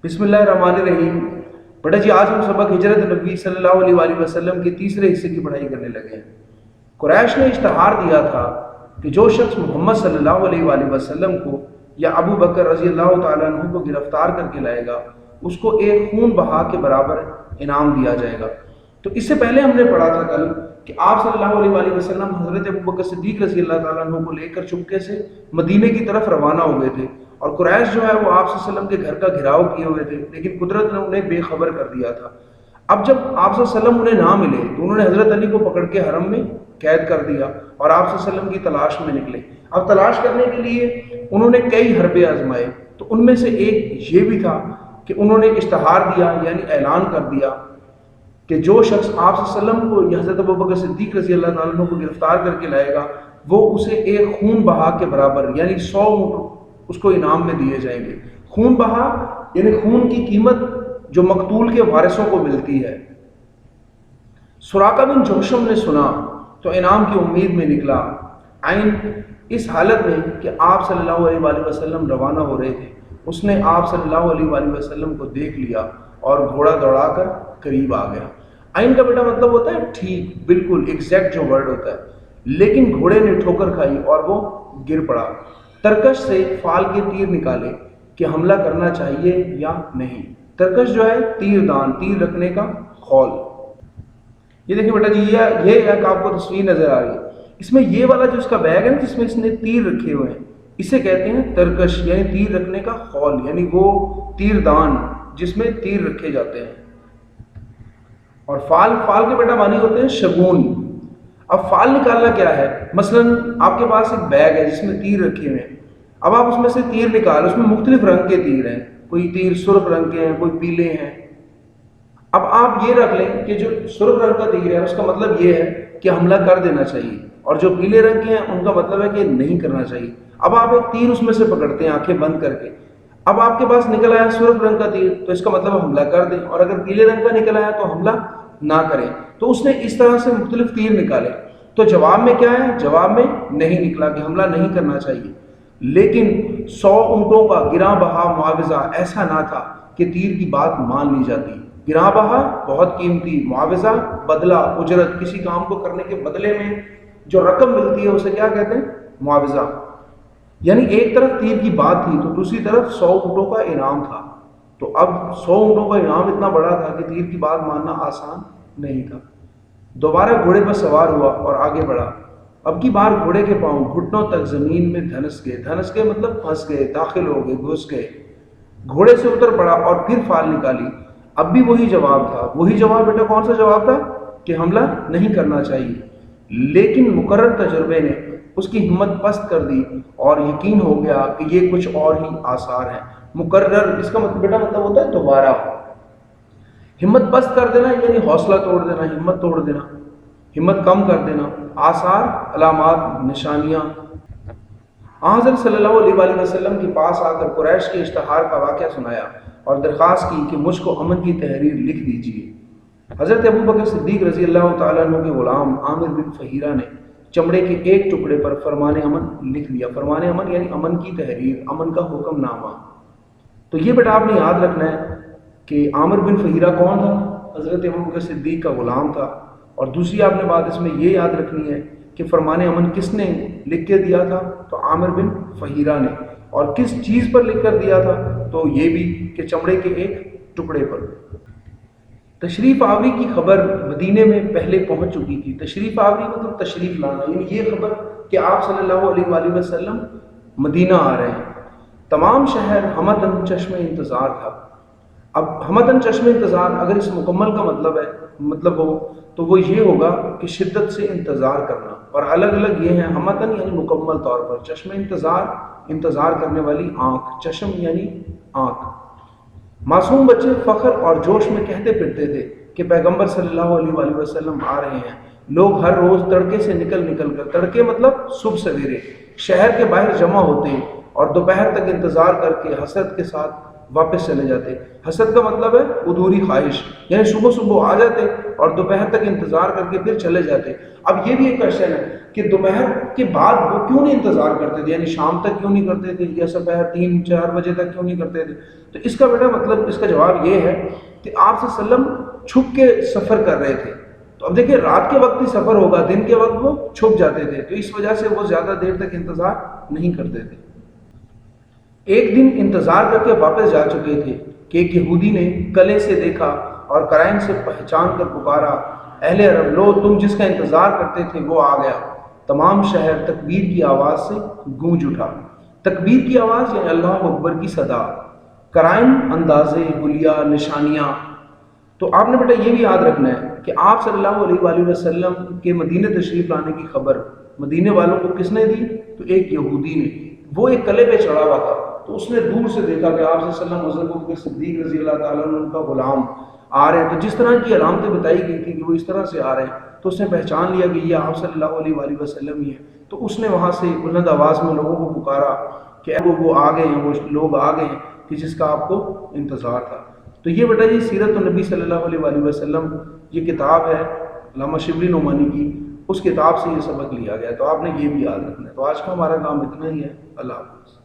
بسم اللہ الرحمن الرحیم۔ بیٹا جی آج ہم سبق ہجرت نبی صلی اللہ علیہ وآلہ وسلم کے تیسرے حصے کی پڑھائی کرنے لگے ہیں۔ قریش نے اشتہار دیا تھا کہ جو شخص محمد صلی اللہ علیہ وآلہ وسلم کو یا ابو بکر رضی اللہ تعالیٰ عنہ کو گرفتار کر کے لائے گا اس کو ایک خون بہا کے برابر انعام دیا جائے گا۔ تو اس سے پہلے ہم نے پڑھا تھا کل کہ آپ صلی اللہ علیہ وآلہ وسلم حضرت ابو بکر صدیق رضی اللہ تعالیٰ عنہ کو لے کر چپکے سے مدینے کی طرف روانہ ہو گئے تھے، اور قریش جو ہے وہ آپ صلی اللہ علیہ وسلم کے گھر کا گھراؤ کیے ہوئے تھے، لیکن قدرت نے انہیں بے خبر کر دیا تھا۔ اب جب آپ صلی اللہ علیہ وسلم انہیں نہ ملے تو انہوں نے حضرت علی کو پکڑ کے حرم میں قید کر دیا اور آپ صلی اللہ علیہ وسلم کی تلاش میں نکلے۔ اب تلاش کرنے کے لیے انہوں نے کئی حربے آزمائے، تو ان میں سے ایک یہ بھی تھا کہ انہوں نے اشتہار دیا، یعنی اعلان کر دیا کہ جو شخص آپ صلی اللہ علیہ وسلم کو یا حضرت ابو بکر صدیق رضی اللہ تعالیٰ عنہ کو گرفتار کر کے لائے گا وہ اسے ایک خون بہا کے برابر یعنی 100 اونٹ اس کو انعام میں دیے جائیں گے۔ خون بہا یعنی خون کی قیمت جو مقتول کے وارثوں کو ملتی ہے۔ سراقہ بن جوشم نے سنا تو انعام کی امید میں نکلا، عین اس حالت میں کہ آپ صلی اللہ علیہ وآلہ وسلم روانہ ہو رہے تھے۔ اس نے آپ صلی اللہ علیہ وآلہ وسلم کو دیکھ لیا اور گھوڑا دوڑا کر قریب آ گیا۔ عین کا بیٹا مطلب ہوتا ہے ٹھیک، بالکل ایگزیکٹ جو ورڈ ہوتا ہے، لیکن گھوڑے نے ٹھوکر کھائی اور وہ گر پڑا۔ ترکش سے فال کے تیر نکالے کہ حملہ کرنا چاہیے یا نہیں۔ ترکش جو ہے تیر دان، تیر رکھنے کا خول۔ یہ دیکھیں بیٹا جی، یہ ایک آپ کو تصویر نظر آ رہی ہے، اس میں یہ والا جو اس کا بیگ ہے نا جس میں اس نے تیر رکھے ہوئے ہیں اسے کہتے ہیں ترکش، یعنی تیر رکھنے کا خول، یعنی وہ تیر دان جس میں تیر رکھے جاتے ہیں۔ اور فال کے بیٹا معنی ہوتے ہیں شگون۔ اب فال نکالنا کیا ہے؟ مثلا آپ کے پاس ایک بیگ ہے جس میں تیر رکھے ہوئے ہیں، اب آپ اس میں سے تیر نکال، اس میں مختلف رنگ کے تیر ہیں، کوئی تیر سرخ رنگ کے ہیں، کوئی پیلے ہیں۔ اب آپ یہ رکھ لیں کہ جو سرخ رنگ کا تیر ہے اس کا مطلب یہ ہے کہ حملہ کر دینا چاہیے، اور جو پیلے رنگ کے ہیں ان کا مطلب ہے کہ نہیں کرنا چاہیے۔ اب آپ ایک تیر اس میں سے پکڑتے ہیں آنکھیں بند کر کے، اب آپ کے پاس نکل آیا سرخ رنگ کا تیر تو اس کا مطلب حملہ کر دیں، اور اگر پیلے رنگ کا نکل آیا تو حملہ نہ کریں۔ تو اس نے اس طرح سے مختلف تیر نکالے، تو جواب میں کیا ہے؟ جواب میں نہیں نکلا کہ حملہ نہیں کرنا چاہیے، لیکن 100 اونٹوں کا گراں بہا معاوضہ ایسا نہ تھا کہ تیر کی بات مان لی جاتی۔ گراں بہا بہت قیمتی، معاوضہ بدلہ، اجرت، کسی کام کو کرنے کے بدلے میں جو رقم ملتی ہے اسے کیا کہتے ہیں؟ معاوضہ۔ یعنی ایک طرف تیر کی بات تھی تو دوسری طرف 100 اونٹوں کا انعام تھا، تو اب 100 اونٹوں کا انعام اتنا بڑا تھا کہ تیر کی بات ماننا آسان نہیں تھا۔ دوبارہ گھوڑے پر سوار ہوا اور آگے بڑھا۔ اب کی بار گھوڑے کے پاؤں گھٹنوں تک زمین میں دھنس گئے۔ دھنس گئے مطلب پھنس گئے، داخل ہو گئے، گھس گئے۔ گھوڑے سے اتر پڑا اور پھر فال نکالی۔ اب بھی وہی جواب تھا۔ وہی جواب بیٹا کون سا جواب تھا؟ کہ حملہ نہیں کرنا چاہیے، لیکن مقرر تجربے نے اس کی ہمت پست کر دی اور یقین ہو گیا کہ یہ کچھ اور ہی آثار ہیں۔ مقرر اس کا مطلب بیٹا مطلب ہوتا ہے دوبارہ۔ ہمت پست کر دینا یعنی حوصلہ توڑ دینا، ہمت توڑ دینا، ہمت کم کر دینا۔ آثار، علامات، نشانیاں۔ حضرت صلی اللہ علیہ وآلہ وسلم کے پاس آ کر قریش کے اشتہار کا واقعہ سنایا اور درخواست کی کہ مجھ کو امن کی تحریر لکھ دیجیے۔ حضرت ابو بکر صدیق رضی اللہ تعالیٰ عنہ کے غلام عامر بن فہیرہ نے چمڑے کے ایک ٹکڑے پر فرمان امن لکھ دیا۔ فرمان امن یعنی امن کی تحریر، امن کا حکم نامہ۔ تو یہ بیٹا آپ نے یاد رکھنا ہے کہ عامر بن فہیرہ کون تھا؟ حضرت ابو بکر صدیق کا غلام تھا۔ اور دوسری آپ نے بات اس میں یہ یاد رکھنی ہے کہ فرمان امن کس نے لکھ کے دیا تھا؟ تو عامر بن فہیرہ نے۔ اور کس چیز پر لکھ کر دیا تھا؟ تو یہ بھی کہ چمڑے کے ایک ٹکڑے پر۔ تشریف آوری کی خبر مدینے میں پہلے پہنچ چکی تھی۔ تشریف آوری مطلب تشریف لانا، یعنی یہ خبر کہ آپ صلی اللہ علیہ وآلہ وسلم مدینہ آ رہے ہیں۔ تمام شہر ہمدن چشم انتظار تھا۔ اب ہمدن چشم انتظار اگر اس مکمل کا مطلب ہو تو وہ یہ ہوگا کہ شدت سے انتظار کرنا، اور الگ الگ یہ ہیں۔ ہمدن یعنی مکمل طور پر، چشم انتظار انتظار کرنے والی آنکھ، چشم یعنی آنکھ۔ معصوم بچے فخر اور جوش میں کہتے پھرتے تھے کہ پیغمبر صلی اللہ علیہ وآلہ وسلم آ رہے ہیں۔ لوگ ہر روز تڑکے سے نکل کر، تڑکے مطلب صبح سویرے، شہر کے باہر جمع ہوتے اور دوپہر تک انتظار کر کے حسرت کے ساتھ واپس چلے جاتے. حسد کا مطلب ہے ادھوری خواہش، یعنی صبح صبح آ جاتے اور دوپہر تک انتظار کر کے پھر چلے جاتے. اب یہ بھی ایک کوشچن ہے کہ دوپہر کے بعد وہ کیوں نہیں انتظار کرتے تھے، یعنی شام تک کیوں نہیں کرتے تھے یا دوپہر 3-4 بجے تک کیوں نہیں کرتے تھے. تو اس کا بیٹا مطلب، اس کا جواب یہ ہے کہ آپ صلی اللہ علیہ وسلم چھپ کے سفر کر رہے تھے. تو اب دیکھیں رات کے وقت ہی سفر ہوگا، دن کے وقت وہ چھپ جاتے تھے، تو اس وجہ سے وہ زیادہ دیر تک انتظار نہیں کرتے تھے. ایک دن انتظار کر کے واپس جا چکے تھے کہ ایک یہودی نے کلے سے دیکھا اور قرائن سے پہچان کر پکارا، اہل عرب لو، تم جس کا انتظار کرتے تھے وہ آ گیا. تمام شہر تکبیر کی آواز سے گونج اٹھا. تکبیر کی آواز یعنی اللہ اکبر کی صدا. قرائن اندازے، حلیہ، نشانیاں. تو آپ نے بیٹا یہ بھی یاد رکھنا ہے کہ آپ صلی اللہ علیہ وآلہ وسلم کے مدینہ تشریف لانے کی خبر مدینے والوں کو کس نے دی؟ تو ایک یہودی نے. وہ ایک کلے پہ چڑھا ہوا تھا، تو اس نے دور سے دیکھا کہ آپ صلی اللہ علیہ وسلم حضرت بکر صدیق رضی اللہ تعالیٰ عنہ ان کا غلام آ رہے ہیں. تو جس طرح کی علامتیں بتائی گئی تھی کہ وہ اس طرح سے آ رہے ہیں، تو اس نے پہچان لیا کہ یہ آپ صلی اللہ علیہ وآلہ وسلم ہی ہے. تو اس نے وہاں سے بلند آواز میں لوگوں کو پکارا کہ وہ آ گئے ہیں، وہ لوگ آ گئے ہیں کہ جس کا آپ کو انتظار تھا. تو یہ بیٹا یہ سیرت النبی صلی اللہ علیہ وآلہ وسلم یہ کتاب ہے علامہ شبلی نعمانی کی، اس کتاب سے یہ سبق لیا گیا. تو آپ نے یہ بھی یاد رکھنا ہے. تو آج کا ہمارا کام اتنا ہی ہے. اللہ حافظ.